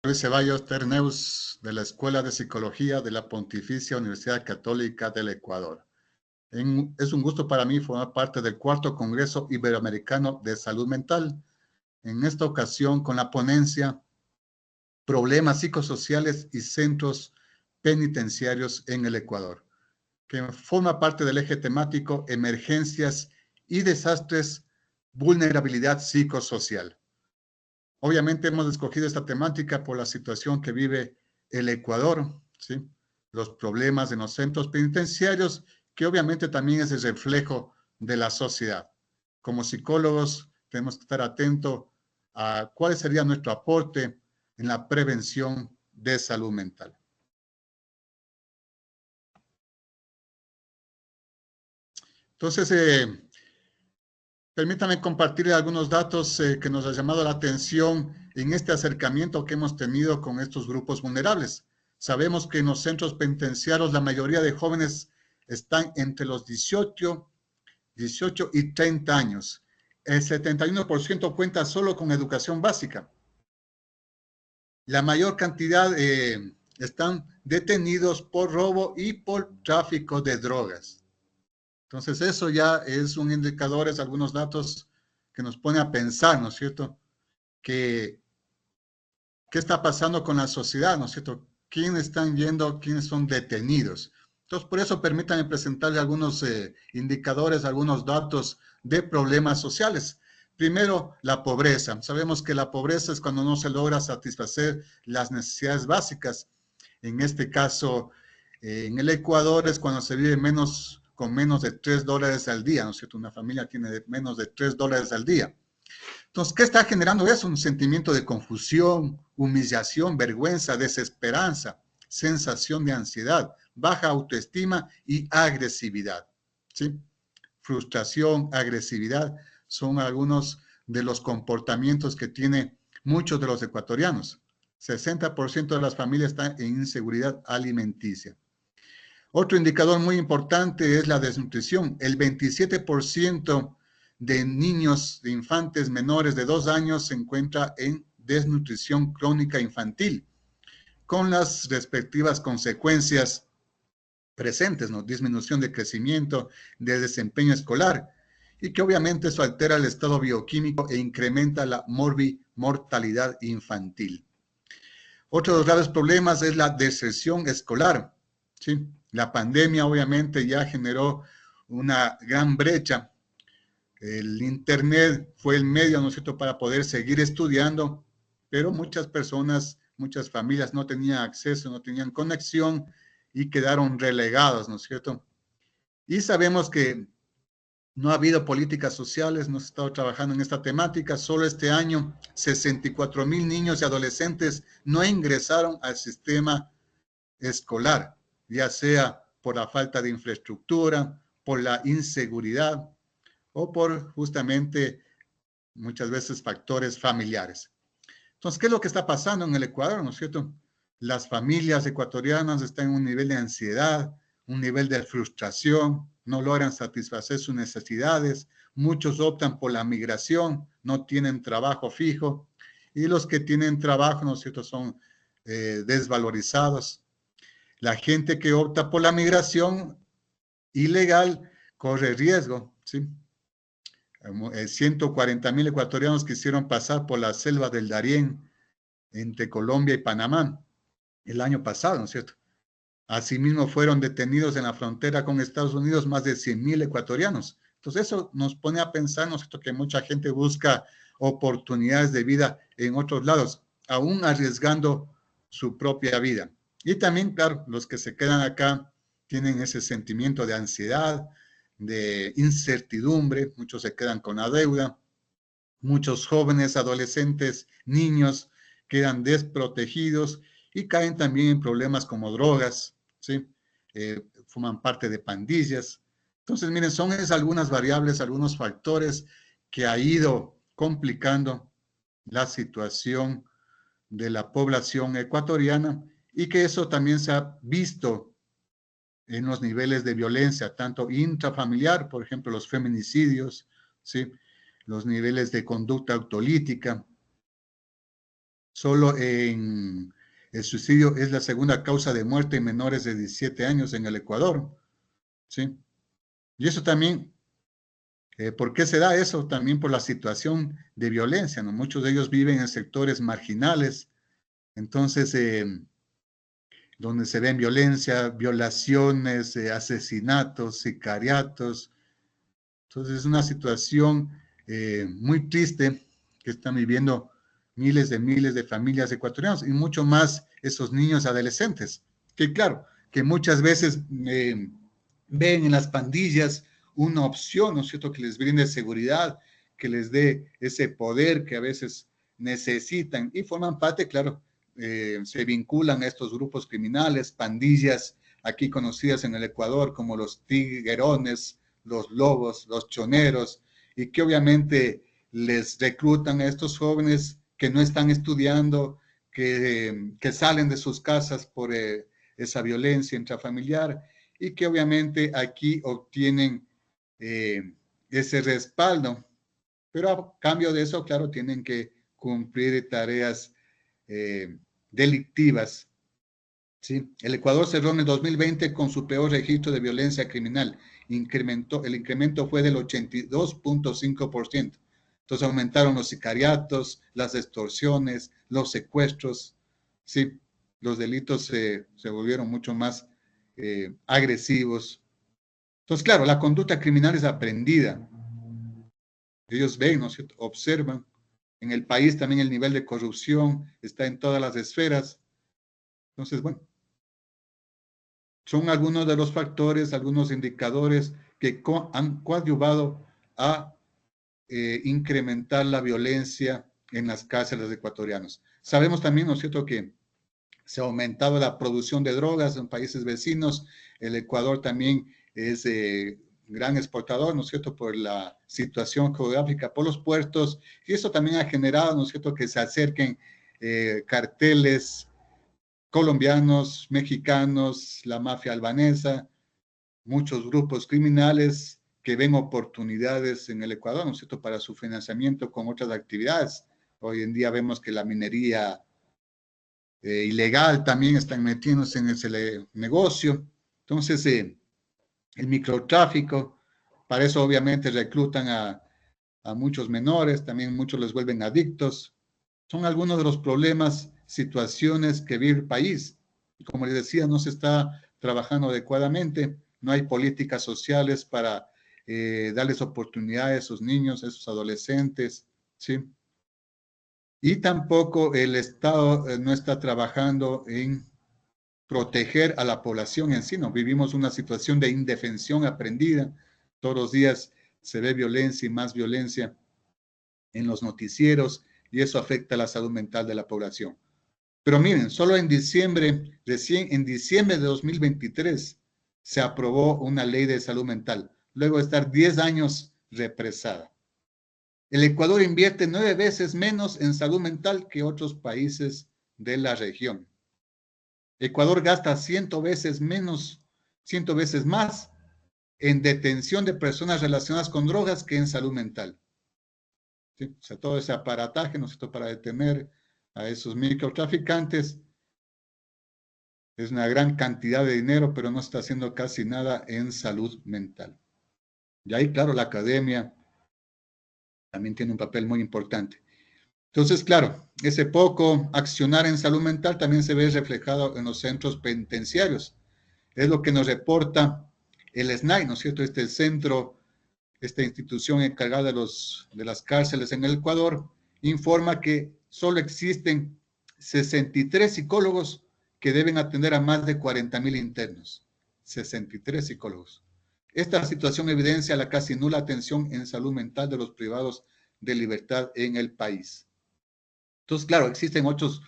Luis Ceballos Terneus, de la Escuela de Psicología de la Pontificia Universidad Católica del Ecuador. Es un gusto para mí formar parte del cuarto Congreso Iberoamericano de Salud Mental, en esta ocasión con la ponencia Problemas psicosociales y centros penitenciarios en el Ecuador, que forma parte del eje temático Emergencias y Desastres, Vulnerabilidad Psicosocial. Obviamente hemos escogido esta temática por la situación que vive el Ecuador, ¿sí? Los problemas en los centros penitenciarios, que obviamente también es el reflejo de la sociedad. Como psicólogos tenemos que estar atentos a cuál sería nuestro aporte en la prevención de salud mental. Entonces, permítame compartir algunos datos que nos ha llamado la atención en este acercamiento que hemos tenido con estos grupos vulnerables. Sabemos que en los centros penitenciarios la mayoría de jóvenes están entre los 18 y 30 años. El 71% cuenta solo con educación básica. La mayor cantidad están detenidos por robo y por tráfico de drogas. Entonces eso ya es un indicador, es algunos datos que nos pone a pensar, ¿no es cierto? ¿Qué está pasando con la sociedad, ¿no es cierto? ¿Quiénes están yendo, quiénes son detenidos? Entonces, por eso permítanme presentarle algunos indicadores, algunos datos de problemas sociales. Primero, la pobreza. Sabemos que la pobreza es cuando no se logra satisfacer las necesidades básicas. En este caso, en el Ecuador es cuando se vive con menos de $3 al día, ¿no es cierto? Una familia tiene menos de $3 al día. Entonces, ¿qué está generando eso? Un sentimiento de confusión, humillación, vergüenza, desesperanza, sensación de ansiedad, baja autoestima y agresividad, ¿sí? Frustración, agresividad son algunos de los comportamientos que tienen muchos de los ecuatorianos. 60% de las familias están en inseguridad alimenticia. Otro indicador muy importante es la desnutrición. El 27% de niños, de infantes menores de 2 años se encuentra en desnutrición crónica infantil, con las respectivas consecuencias presentes, ¿no? Disminución de crecimiento, de desempeño escolar, y que obviamente eso altera el estado bioquímico e incrementa la mortalidad infantil. Otro de los graves problemas es la deserción escolar, ¿sí? La pandemia obviamente ya generó una gran brecha. El Internet fue el medio, ¿no es cierto?, para poder seguir estudiando, pero muchas personas, muchas familias no tenían acceso, no tenían conexión y quedaron relegados, ¿no es cierto? Y sabemos que no ha habido políticas sociales, no se ha estado trabajando en esta temática. Solo este año, 64,000 niños y adolescentes no ingresaron al sistema escolar, ya sea por la falta de infraestructura, por la inseguridad o por justamente muchas veces factores familiares. Entonces, ¿qué es lo que está pasando en el Ecuador, no es cierto? Las familias ecuatorianas están en un nivel de ansiedad, un nivel de frustración, no logran satisfacer sus necesidades, muchos optan por la migración, no tienen trabajo fijo, y los que tienen trabajo, ¿no es cierto?, son desvalorizados. La gente que opta por la migración ilegal corre riesgo, ¿sí? 140,000 ecuatorianos quisieron pasar por la selva del Darién entre Colombia y Panamá el año pasado, ¿no es cierto? Asimismo fueron detenidos en la frontera con Estados Unidos más de 100,000 ecuatorianos. Entonces eso nos pone a pensar, ¿no es cierto?, que mucha gente busca oportunidades de vida en otros lados, aún arriesgando su propia vida. Y también, claro, los que se quedan acá tienen ese sentimiento de ansiedad, de incertidumbre, muchos se quedan con la deuda, muchos jóvenes, adolescentes, niños quedan desprotegidos y caen también en problemas como drogas, ¿sí? Forman parte de pandillas. Entonces, miren, son algunas variables, algunos factores que ha ido complicando la situación de la población ecuatoriana y que eso también se ha visto en los niveles de violencia, tanto intrafamiliar, por ejemplo, los feminicidios, ¿sí?, los niveles de conducta autolítica, Solo en el suicidio es la segunda causa de muerte en menores de 17 años en el Ecuador, ¿sí? Y eso también, ¿por qué se da eso? También por la situación de violencia, ¿no? Muchos de ellos viven en sectores marginales, entonces, donde se ven violencia, violaciones, asesinatos, sicariatos. Entonces, es una situación muy triste que están viviendo miles de familias ecuatorianas y mucho más esos niños adolescentes, que claro, que muchas veces ven en las pandillas una opción, ¿no es cierto?, que les brinde seguridad, que les dé ese poder que a veces necesitan y forman parte, claro, se vinculan a estos grupos criminales, pandillas aquí conocidas en el Ecuador como los tiguerones, los lobos, los choneros, y que obviamente les reclutan a estos jóvenes que no están estudiando, que salen de sus casas por esa violencia intrafamiliar y que obviamente aquí obtienen ese respaldo, pero a cambio de eso, claro, tienen que cumplir tareas eh, delictivas. ¿Sí? El Ecuador cerró en el 2020 con su peor registro de violencia criminal. El incremento fue del 82.5%. Entonces aumentaron los sicariatos, las extorsiones, los secuestros. Sí, los delitos se volvieron mucho más agresivos. Entonces, claro, la conducta criminal es aprendida. Ellos ven, ¿no es cierto?, observan. En el país también el nivel de corrupción está en todas las esferas. Entonces, bueno, son algunos de los factores, algunos indicadores que han coadyuvado a incrementar la violencia en las cárceles ecuatorianas. Sabemos también, ¿no es cierto?, que se ha aumentado la producción de drogas en países vecinos. El Ecuador también es gran exportador, ¿no es cierto?, por la situación geográfica, por los puertos, y eso también ha generado, ¿no es cierto?, que se acerquen carteles colombianos, mexicanos, la mafia albanesa, muchos grupos criminales que ven oportunidades en el Ecuador, ¿no es cierto?, para su financiamiento con otras actividades. Hoy en día vemos que la minería ilegal también están metiéndose en ese negocio. Entonces, el microtráfico, para eso obviamente reclutan a muchos menores, también muchos les vuelven adictos. Son algunos de los problemas, situaciones que vive el país. Como les decía, no se está trabajando adecuadamente, no hay políticas sociales para darles oportunidades a esos niños, a esos adolescentes, ¿sí? Y tampoco el Estado no está trabajando en proteger a la población en sí, ¿no? Vivimos una situación de indefensión aprendida, todos los días se ve violencia y más violencia en los noticieros y eso afecta a la salud mental de la población. Pero miren, solo en diciembre, recién en diciembre de 2023, se aprobó una ley de salud mental, luego de estar 10 años represada. El Ecuador invierte 9 veces menos en salud mental que otros países de la región. Ecuador gasta 100 veces menos, 100 veces más en detención de personas relacionadas con drogas que en salud mental. ¿Sí? O sea, todo ese aparataje, ¿no es cierto?, para detener a esos microtraficantes es una gran cantidad de dinero, pero no está haciendo casi nada en salud mental. Y ahí, claro, la academia también tiene un papel muy importante. Entonces, claro, ese poco accionar en salud mental también se ve reflejado en los centros penitenciarios. Es lo que nos reporta el SNAI, ¿no es cierto? Este centro, esta institución encargada de las cárceles en el Ecuador, informa que solo existen 63 psicólogos que deben atender a más de 40,000 internos. 63 psicólogos. Esta situación evidencia la casi nula atención en salud mental de los privados de libertad en el país. Entonces, claro, existen otros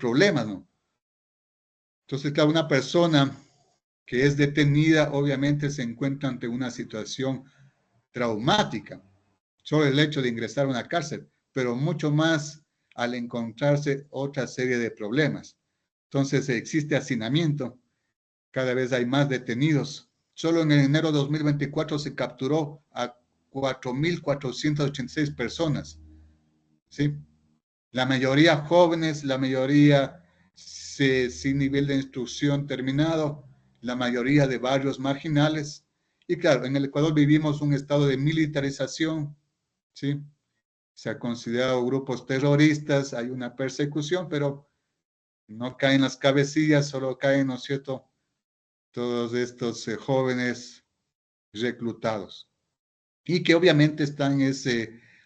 problemas, ¿no? Entonces, claro, una persona que es detenida obviamente se encuentra ante una situación traumática, solo el hecho de ingresar a una cárcel, pero mucho más al encontrarse otra serie de problemas. Entonces existe hacinamiento, cada vez hay más detenidos. Solo en enero de 2024 se capturó a 4,486 personas, ¿sí? La mayoría jóvenes, la mayoría sin nivel de instrucción terminado, la mayoría de barrios marginales. Y claro, en el Ecuador vivimos un estado de militarización, ¿sí? Se ha considerado grupos terroristas, hay una persecución, pero no caen las cabecillas, solo caen, ¿no es cierto?, todos estos jóvenes reclutados. Y que obviamente están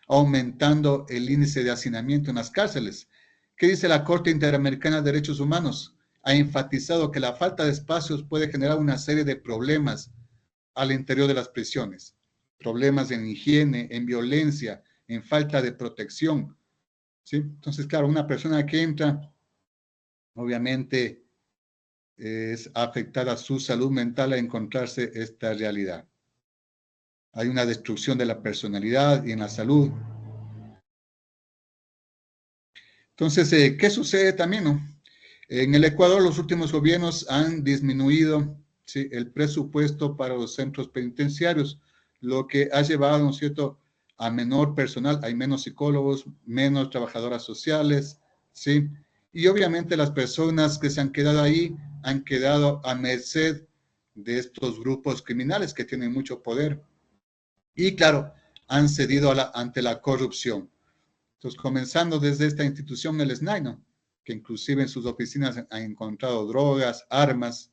aumentando el índice de hacinamiento en las cárceles. ¿Qué dice la Corte Interamericana de Derechos Humanos? Ha enfatizado que la falta de espacios puede generar una serie de problemas al interior de las prisiones. Problemas en higiene, en violencia, en falta de protección. ¿Sí? Entonces, claro, una persona que entra, obviamente, es afectar a su salud mental a encontrarse esta realidad. Hay una destrucción de la personalidad y en la salud. Entonces, ¿qué sucede también, no? En el Ecuador, los últimos gobiernos han disminuido, ¿sí?, el presupuesto para los centros penitenciarios, lo que ha llevado, ¿no es cierto?, a menor personal. Hay menos psicólogos, menos trabajadoras sociales, ¿sí? Y obviamente las personas que se han quedado ahí han quedado a merced de estos grupos criminales que tienen mucho poder. Y claro, han cedido ante la corrupción. Entonces, comenzando desde esta institución, el SNAI, ¿no?, que inclusive en sus oficinas han encontrado drogas, armas.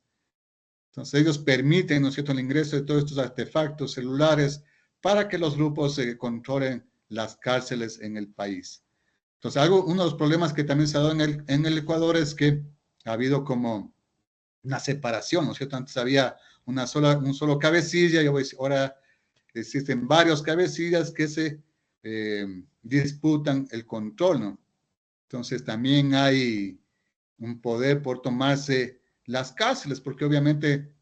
Entonces, ellos permiten, ¿no es cierto?, el ingreso de todos estos artefactos celulares para que los grupos controlen las cárceles en el país. Entonces, uno de los problemas que también se ha dado en el Ecuador es que ha habido como una separación, ¿no es cierto? Antes había un solo cabecilla, y ahora existen varios cabecillas que se disputan el control, ¿no? Entonces también hay un poder por tomarse las cárceles, porque obviamente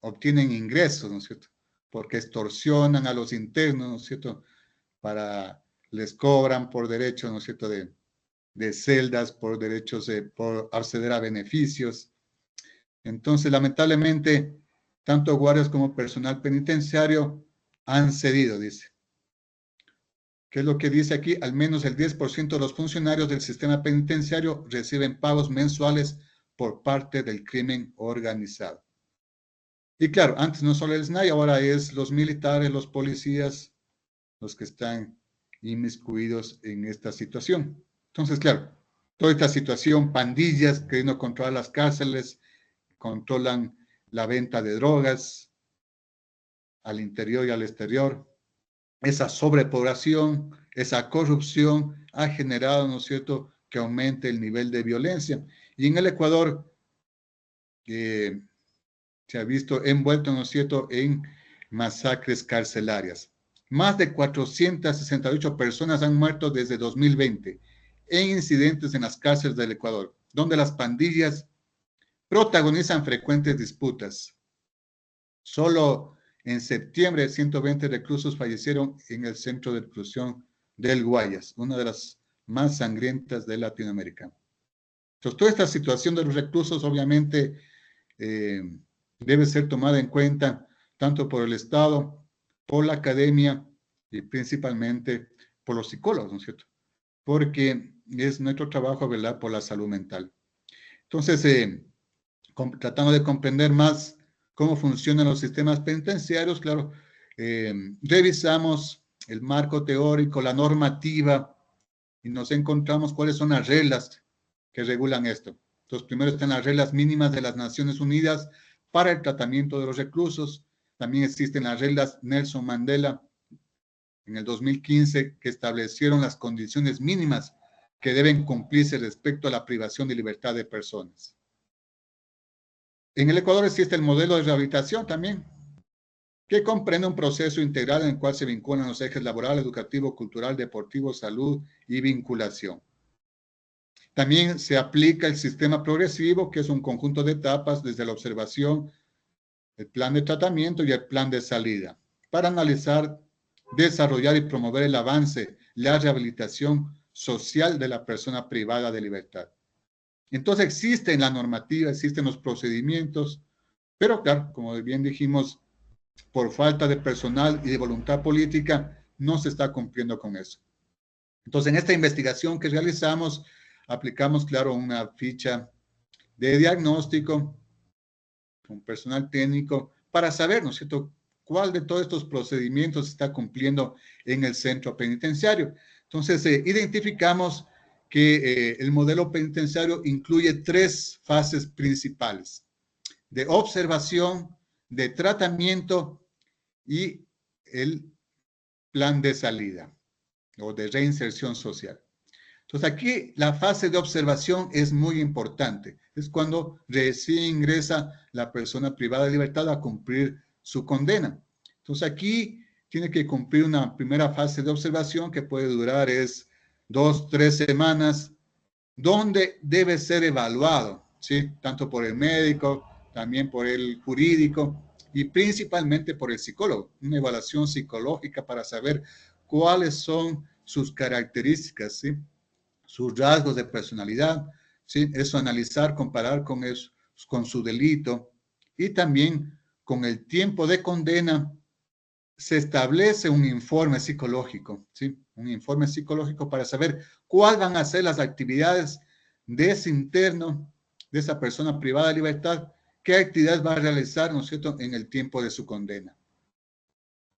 obtienen ingresos, ¿no es cierto? Porque extorsionan a los internos, ¿no es cierto? Les cobran por derechos, ¿no es cierto?, de celdas, por derechos, por acceder a beneficios. Entonces, lamentablemente, tanto guardias como personal penitenciario han cedido, dice. ¿Qué es lo que dice aquí? Al menos el 10% de los funcionarios del sistema penitenciario reciben pagos mensuales por parte del crimen organizado. Y claro, antes no solo el SNAI, ahora es los militares, los policías, los que están inmiscuidos en esta situación. Entonces, claro, toda esta situación, pandillas queriendo controlar las cárceles, controlan la venta de drogas al interior y al exterior. Esa sobrepoblación, esa corrupción ha generado, ¿no es cierto?, que aumente el nivel de violencia. Y en el Ecuador se ha visto envuelto, ¿no es cierto?, en masacres carcelarias. Más de 468 personas han muerto desde 2020 en incidentes en las cárceles del Ecuador, donde las pandillas protagonizan frecuentes disputas. Solo en septiembre, 120 reclusos fallecieron en el centro de reclusión del Guayas, una de las más sangrientas de Latinoamérica. Entonces, toda esta situación de los reclusos, obviamente, debe ser tomada en cuenta tanto por el Estado, por la academia y principalmente por los psicólogos, ¿no es cierto? Porque es nuestro trabajo velar por la salud mental. Entonces, tratando de comprender más cómo funcionan los sistemas penitenciarios, claro, revisamos el marco teórico, la normativa, y nos encontramos cuáles son las reglas que regulan esto. Entonces, primero están las reglas mínimas de las Naciones Unidas para el tratamiento de los reclusos. También existen las reglas Nelson Mandela en el 2015 que establecieron las condiciones mínimas que deben cumplirse respecto a la privación de libertad de personas. En el Ecuador existe el modelo de rehabilitación también, que comprende un proceso integral en el cual se vinculan los ejes laboral, educativo, cultural, deportivo, salud y vinculación. También se aplica el sistema progresivo, que es un conjunto de etapas desde la observación, el plan de tratamiento y el plan de salida, para analizar, desarrollar y promover el avance, la rehabilitación social de la persona privada de libertad. Entonces existe la normativa, existen los procedimientos, pero claro, como bien dijimos, por falta de personal y de voluntad política, no se está cumpliendo con eso. Entonces, en esta investigación que realizamos, aplicamos, claro, una ficha de diagnóstico con personal técnico para saber, ¿no es cierto?, cuál de todos estos procedimientos se está cumpliendo en el centro penitenciario. Entonces, identificamos que el modelo penitenciario incluye 3 fases principales: de observación, de tratamiento y el plan de salida o de reinserción social. Entonces, aquí la fase de observación es muy importante. Es cuando recién ingresa la persona privada de libertad a cumplir su condena. Entonces, aquí tiene que cumplir una primera fase de observación que puede durar 2, 3 semanas, donde debe ser evaluado, ¿sí? Tanto por el médico, también por el jurídico y principalmente por el psicólogo. Una evaluación psicológica para saber cuáles son sus características, ¿sí?, sus rasgos de personalidad, ¿sí? Eso analizar, comparar con su delito y también con el tiempo de condena. Se establece un informe psicológico, ¿sí? Un informe psicológico para saber cuáles van a ser las actividades de ese interno, de esa persona privada de libertad, qué actividades va a realizar, ¿no es cierto?, en el tiempo de su condena.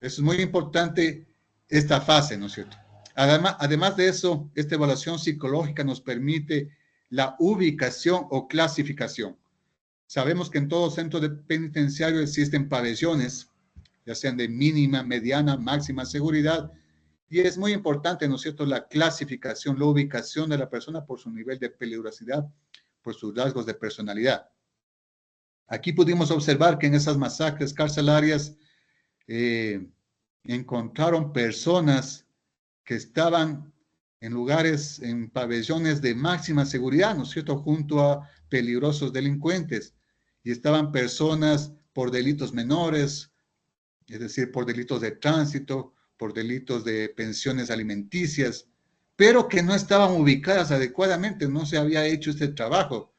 Eso es muy importante, esta fase, ¿no es cierto? Además de eso, esta evaluación psicológica nos permite la ubicación o clasificación. Sabemos que en todo centro de penitenciario existen pabellones, ya sean de mínima, mediana, máxima seguridad, y es muy importante, ¿no es cierto?, la clasificación, la ubicación de la persona por su nivel de peligrosidad, por sus rasgos de personalidad. Aquí pudimos observar que en esas masacres carcelarias encontraron personas que estaban en lugares, en pabellones de máxima seguridad, ¿no es cierto?, junto a peligrosos delincuentes. Y estaban personas por delitos menores, es decir, por delitos de tránsito, por delitos de pensiones alimenticias, pero que no estaban ubicadas adecuadamente, no se había hecho este trabajo,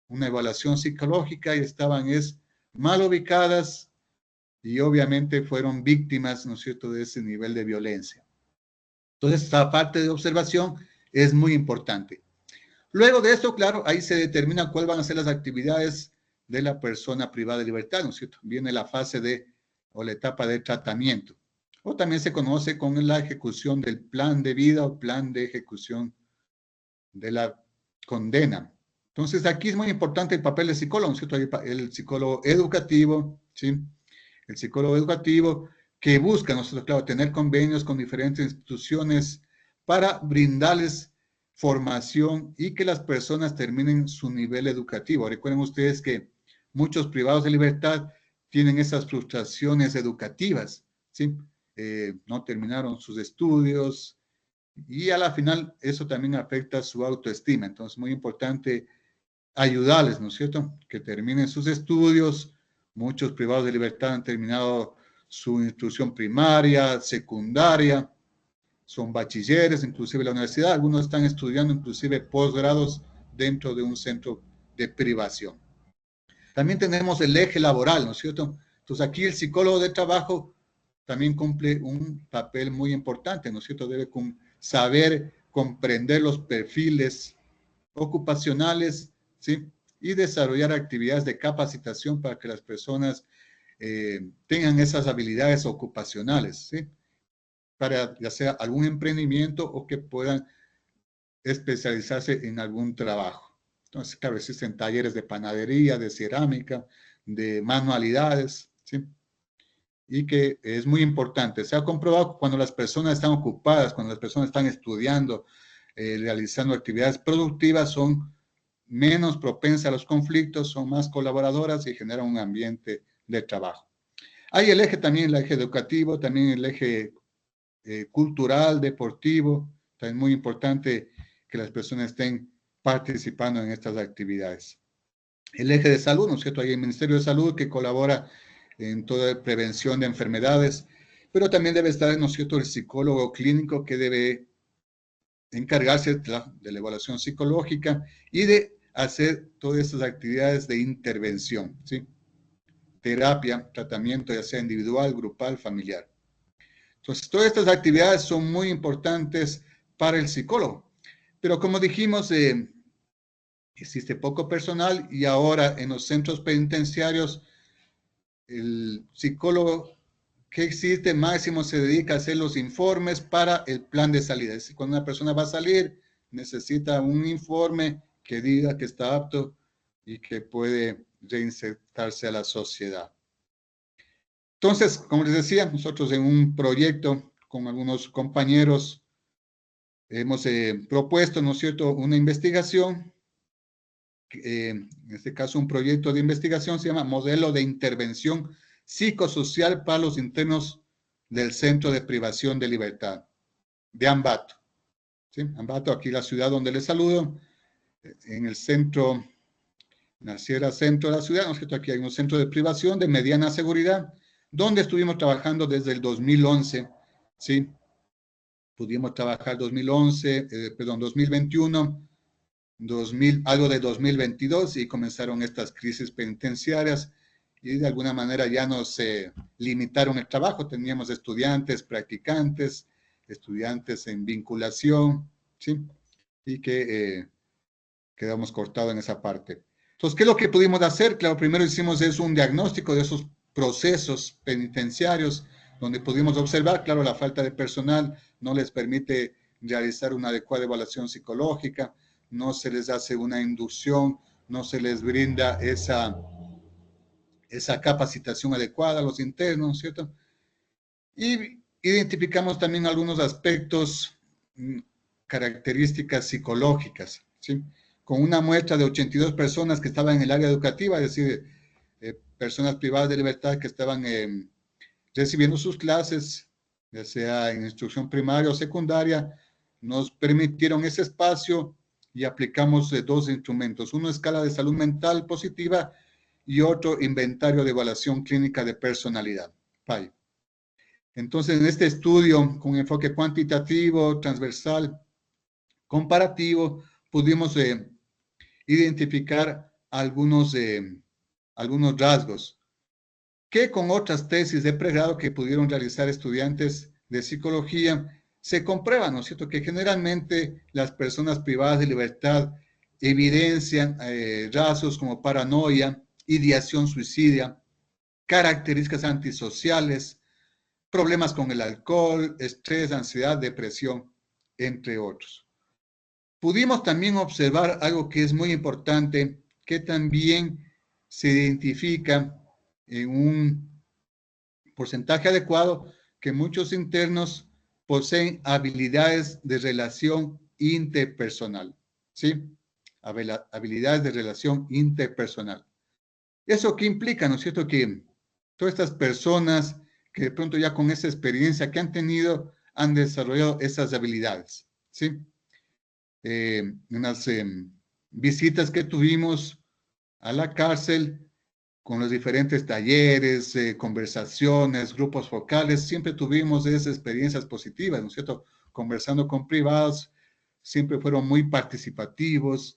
una evaluación psicológica, y estaban mal ubicadas y obviamente fueron víctimas, ¿no es cierto?, de ese nivel de violencia. Entonces, esta parte de observación es muy importante. Luego de esto, claro, ahí se determina cuáles van a ser las actividades de la persona privada de libertad, ¿no es cierto? Viene la fase o la etapa de tratamiento, o también se conoce con la ejecución del plan de vida o plan de ejecución de la condena. Entonces, aquí es muy importante el papel del psicólogo, ¿no es cierto? El psicólogo educativo, ¿sí? El psicólogo educativo que busca, nosotros, claro, tener convenios con diferentes instituciones para brindarles formación y que las personas terminen su nivel educativo. Recuerden ustedes que muchos privados de libertad tienen esas frustraciones educativas, ¿sí? No terminaron sus estudios y a la final eso también afecta su autoestima. Entonces, muy importante ayudarles, ¿no es cierto?, que terminen sus estudios. Muchos privados de libertad han terminado su instrucción primaria, secundaria, son bachilleres, inclusive la universidad. Algunos están estudiando inclusive posgrados dentro de un centro de privación. También tenemos el eje laboral, ¿no es cierto? Entonces aquí el psicólogo de trabajo también cumple un papel muy importante, ¿no es cierto? Debe saber comprender los perfiles ocupacionales, ¿sí? Y desarrollar actividades de capacitación para que las personas tengan esas habilidades ocupacionales, ¿sí? Para ya sea algún emprendimiento o que puedan especializarse en algún trabajo. Entonces, claro, existen talleres de panadería, de cerámica, de manualidades, ¿sí? Y que es muy importante. Se ha comprobado que cuando las personas están ocupadas, cuando las personas están estudiando, realizando actividades productivas, son menos propensas a los conflictos, son más colaboradoras y generan un ambiente de trabajo. Hay el eje también, el eje educativo, también el eje cultural, deportivo. También muy importante que las personas estén participando en estas actividades. El eje de salud, ¿no es cierto? Hay el Ministerio de Salud que colabora en toda prevención de enfermedades, pero también debe estar, ¿no es cierto?, el psicólogo clínico que debe encargarse de la evaluación psicológica y de hacer todas esas actividades de intervención, ¿sí? Terapia, tratamiento, ya sea individual, grupal, familiar. Entonces, todas estas actividades son muy importantes para el psicólogo. Pero como dijimos, existe poco personal y ahora en los centros penitenciarios el psicólogo que existe máximo se dedica a hacer los informes para el plan de salida. Es decir, cuando una persona va a salir, necesita un informe que diga que está apto y que puede reinsertarse a la sociedad. Entonces, como les decía, nosotros en un proyecto con algunos compañeros hemos propuesto, ¿no es cierto?, una investigación, en este caso un proyecto de investigación se llama Modelo de Intervención Psicosocial para los Internos del Centro de Privación de Libertad, de Ambato. ¿Sí? Ambato, aquí la ciudad donde les saludo, en el centro, en la Sierra Centro de la ciudad, ¿no es cierto? Aquí hay un centro de privación de mediana seguridad, donde estuvimos trabajando desde el 2011, ¿sí? Pudimos trabajar 2011, 2021, algo de 2022 y comenzaron estas crisis penitenciarias y de alguna manera ya nos limitaron el trabajo. Teníamos estudiantes, practicantes, estudiantes en vinculación, ¿sí? Y que quedamos cortados en esa parte. Entonces, ¿qué es lo que pudimos hacer? Claro, primero hicimos un diagnóstico de esos procesos penitenciarios donde pudimos observar, claro, la falta de personal no les permite realizar una adecuada evaluación psicológica, no se les hace una inducción, no se les brinda esa capacitación adecuada a los internos, ¿cierto? Y identificamos también algunos aspectos, características psicológicas, ¿sí? Con una muestra de 82 personas que estaban en el área educativa, es decir, personas privadas de libertad que estaban recibiendo sus clases, ya sea en instrucción primaria o secundaria, nos permitieron ese espacio y aplicamos dos instrumentos, uno escala de salud mental positiva y otro inventario de evaluación clínica de personalidad, PAI. Entonces, en este estudio con enfoque cuantitativo, transversal, comparativo, pudimos identificar algunos rasgos que con otras tesis de pregrado que pudieron realizar estudiantes de psicología se comprueban, ¿no es cierto?, que generalmente las personas privadas de libertad evidencian rasgos como paranoia, ideación suicida, características antisociales, problemas con el alcohol, estrés, ansiedad, depresión, entre otros. Pudimos también observar algo que es muy importante, que también se identifica en un porcentaje adecuado, que muchos internos poseen habilidades de relación interpersonal, ¿sí? Habilidades de relación interpersonal. ¿Eso qué implica, no es cierto? Que todas estas personas que de pronto ya con esa experiencia que han tenido han desarrollado esas habilidades, ¿sí? Unas visitas que tuvimos a la cárcel con los diferentes talleres, conversaciones, grupos focales, siempre tuvimos esas experiencias positivas, ¿no es cierto? Conversando con privados, siempre fueron muy participativos,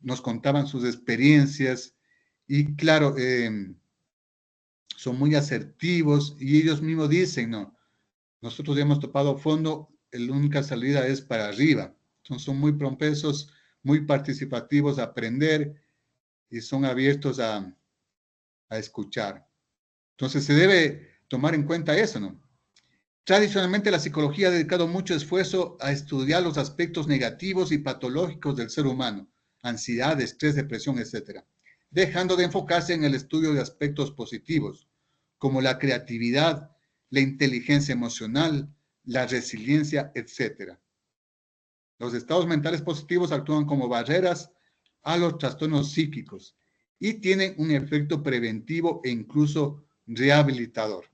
nos contaban sus experiencias y claro, son muy asertivos y ellos mismos dicen, no, nosotros ya hemos topado fondo, la única salida es para arriba. Entonces son muy propensos, muy participativos a aprender y son abiertos a escuchar. Entonces se debe tomar en cuenta eso, ¿no? Tradicionalmente la psicología ha dedicado mucho esfuerzo a estudiar los aspectos negativos y patológicos del ser humano, ansiedad, estrés, depresión, etc., dejando de enfocarse en el estudio de aspectos positivos, como la creatividad, la inteligencia emocional, la resiliencia, etc. Los estados mentales positivos actúan como barreras a los trastornos psíquicos y tienen un efecto preventivo e incluso rehabilitador.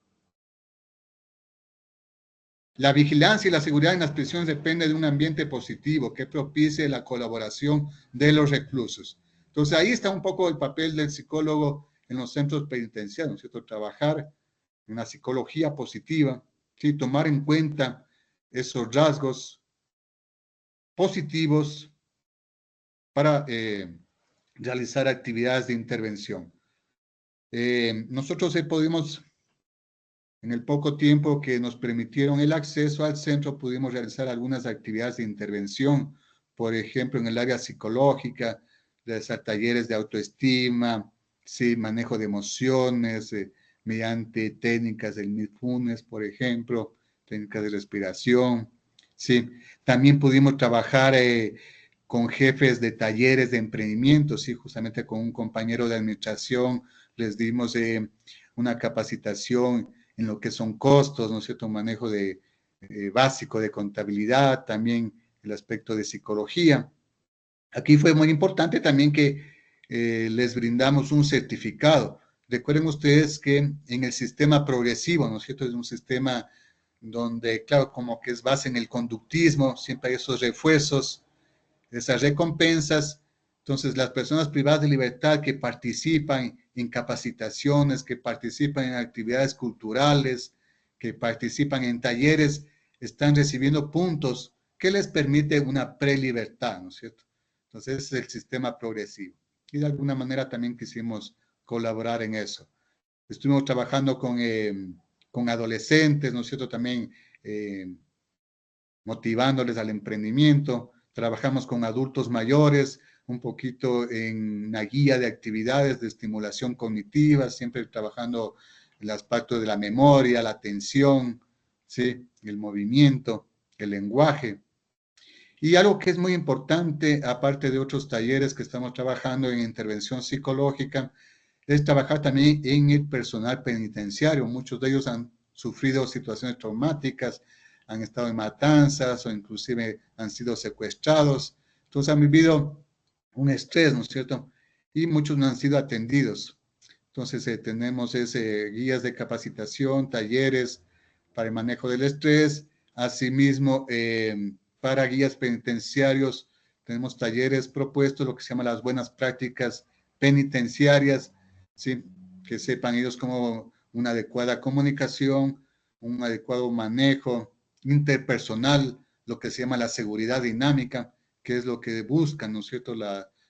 La vigilancia y la seguridad en las prisiones depende de un ambiente positivo que propicie la colaboración de los reclusos. Entonces ahí está un poco el papel del psicólogo en los centros penitenciarios, ¿no es cierto? Trabajar en una psicología positiva, ¿sí? Tomar en cuenta esos rasgos positivos para realizar actividades de intervención. Nosotros pudimos En el poco tiempo que nos permitieron el acceso al centro, pudimos realizar algunas actividades de intervención, por ejemplo, en el área psicológica, realizar talleres de autoestima, sí, manejo de emociones, mediante técnicas del mindfulness, por ejemplo, técnicas de respiración. Sí, también pudimos trabajar con jefes de talleres de emprendimiento, sí, justamente con un compañero de administración les dimos una capacitación en lo que son costos, ¿no es cierto? Manejo de básico de contabilidad, también el aspecto de psicología. Aquí fue muy importante también que les brindamos un certificado. Recuerden ustedes que en el sistema progresivo, ¿no es cierto? Es un sistema donde, claro, como que es base en el conductismo, siempre hay esos refuerzos, esas recompensas. Entonces, las personas privadas de libertad que participan en capacitaciones, que participan en actividades culturales, que participan en talleres, están recibiendo puntos que les permite una prelibertad, ¿no es cierto? Entonces, ese es el sistema progresivo. Y de alguna manera también quisimos colaborar en eso. Estuvimos trabajando con adolescentes, ¿no es cierto? También motivándoles al emprendimiento. Trabajamos con adultos mayores, un poquito en una guía de actividades de estimulación cognitiva, siempre trabajando el aspecto de la memoria, la atención, ¿sí? El movimiento, el lenguaje. Y algo que es muy importante, aparte de otros talleres que estamos trabajando en intervención psicológica, es trabajar también en el personal penitenciario. Muchos de ellos han sufrido situaciones traumáticas, han estado en matanzas o inclusive han sido secuestrados. Entonces han vivido un estrés, ¿no es cierto? Y muchos no han sido atendidos. Entonces tenemos guías de capacitación, talleres para el manejo del estrés. Asimismo, para guías penitenciarios tenemos talleres propuestos, lo que se llama las buenas prácticas penitenciarias, ¿sí? Que sepan ellos cómo una adecuada comunicación, un adecuado manejo interpersonal, lo que se llama la seguridad dinámica, que es lo que buscan, ¿no es cierto?,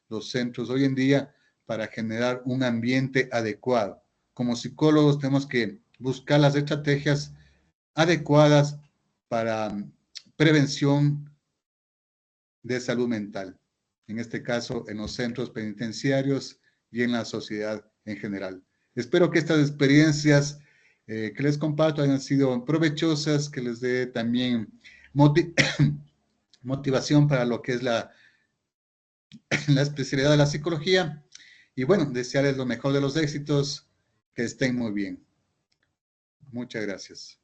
los centros hoy en día para generar un ambiente adecuado. Como psicólogos tenemos que buscar las estrategias adecuadas para prevención de salud mental, en este caso en los centros penitenciarios y en la sociedad en general. Espero que estas experiencias que les comparto hayan sido provechosas, que les dé también motivación para lo que es la especialidad de la psicología. Y bueno, desearles lo mejor de los éxitos, que estén muy bien. Muchas gracias.